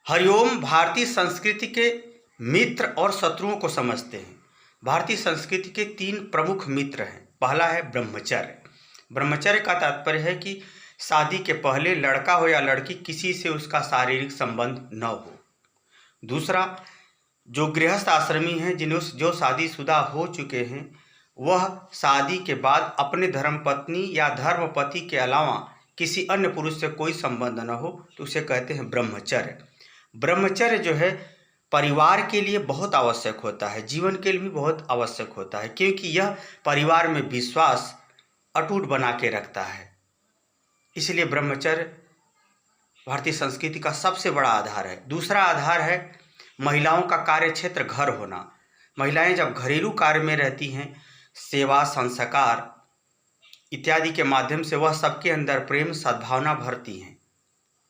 हरिओम भारतीय संस्कृति के मित्र और शत्रुओं को समझते हैं। भारतीय संस्कृति के 3 प्रमुख मित्र हैं। पहला है ब्रह्मचर्य। ब्रह्मचर्य का तात्पर्य है कि शादी के पहले लड़का हो या लड़की किसी से उसका शारीरिक संबंध न हो। दूसरा, जो गृहस्थ आश्रमी हैं, जिन्हें जो शादीशुदा हो चुके हैं, वह शादी के बाद अपने धर्मपत्नी या धर्मपति के अलावा किसी अन्य पुरुष से कोई संबंध न हो, तो उसे कहते हैं ब्रह्मचर्य। ब्रह्मचर्य जो है परिवार के लिए बहुत आवश्यक होता है, जीवन के लिए भी बहुत आवश्यक होता है, क्योंकि यह परिवार में विश्वास अटूट बना के रखता है। इसलिए ब्रह्मचर्य भारतीय संस्कृति का सबसे बड़ा आधार है। दूसरा आधार है महिलाओं का कार्य क्षेत्र घर होना। महिलाएं जब घरेलू कार्य में रहती हैं, सेवा, संस्कार इत्यादि के माध्यम से वह सबके अंदर प्रेम, सद्भावना भरती हैं,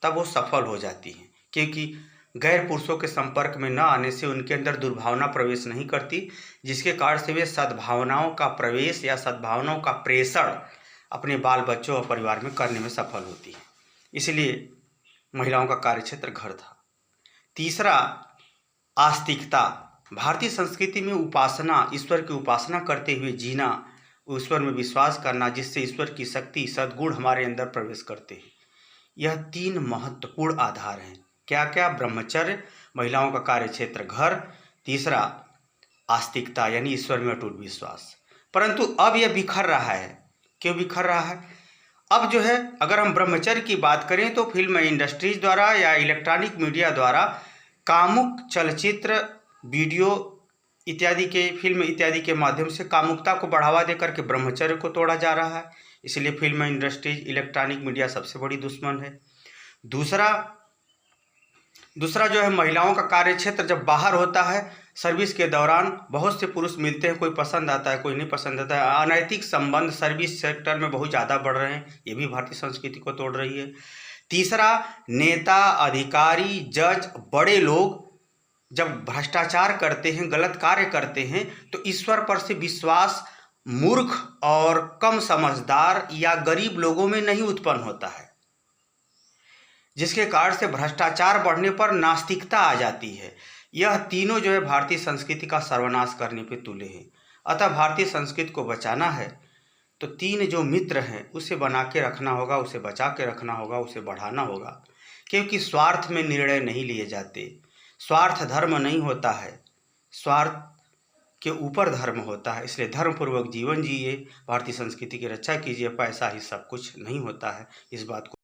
तब वो सफल हो जाती हैं, क्योंकि गैर पुरुषों के संपर्क में न आने से उनके अंदर दुर्भावना प्रवेश नहीं करती, जिसके कारण से वे सद्भावनाओं का प्रवेश या सद्भावनाओं का प्रेषण अपने बाल बच्चों और परिवार में करने में सफल होती है। इसलिए महिलाओं का कार्यक्षेत्र घर था। तीसरा, आस्तिकता। भारतीय संस्कृति में उपासना, ईश्वर की उपासना करते हुए जीना, ईश्वर में विश्वास करना, जिससे ईश्वर की शक्ति, सद्गुण हमारे अंदर प्रवेश करते हैं। यह 3 महत्वपूर्ण आधार हैं। क्या क्या? ब्रह्मचर्य, महिलाओं का कार्य क्षेत्र घर, तीसरा आस्तिकता यानी ईश्वर में अटूट विश्वास। परंतु अब यह बिखर रहा है। क्यों बिखर रहा है? अब जो है, अगर हम ब्रह्मचर्य की बात करें तो फिल्म इंडस्ट्रीज द्वारा या इलेक्ट्रॉनिक मीडिया द्वारा कामुक चलचित्र, वीडियो इत्यादि के, फिल्म इत्यादि के माध्यम से कामुकता को बढ़ावा देकर के ब्रह्मचर्य को तोड़ा जा रहा है। इसलिए फिल्म इंडस्ट्रीज, इलेक्ट्रॉनिक मीडिया सबसे बड़ी दुश्मन है। दूसरा जो है, महिलाओं का कार्य क्षेत्र जब बाहर होता है, सर्विस के दौरान बहुत से पुरुष मिलते हैं, कोई पसंद आता है, कोई नहीं पसंद आता है। अनैतिक संबंध सर्विस सेक्टर में बहुत ज़्यादा बढ़ रहे हैं, ये भी भारतीय संस्कृति को तोड़ रही है। तीसरा, नेता, अधिकारी, जज, बड़े लोग जब भ्रष्टाचार करते हैं, गलत कार्य करते हैं, तो ईश्वर पर से विश्वास मूर्ख और कम समझदार या गरीब लोगों में नहीं उत्पन्न होता है, जिसके कारण से भ्रष्टाचार बढ़ने पर नास्तिकता आ जाती है। यह तीनों जो है भारतीय संस्कृति का सर्वनाश करने पे तुले हैं। अतः भारतीय संस्कृति को बचाना है तो 3 जो मित्र हैं उसे बना के रखना होगा, उसे बचा के रखना होगा, उसे बढ़ाना होगा, क्योंकि स्वार्थ में निर्णय नहीं लिए जाते। स्वार्थ धर्म नहीं होता है, स्वार्थ के ऊपर धर्म होता है। इसलिए धर्मपूर्वक जीवन जिए, भारतीय संस्कृति की रक्षा कीजिए। पैसा ही सब कुछ नहीं होता है, इस बात को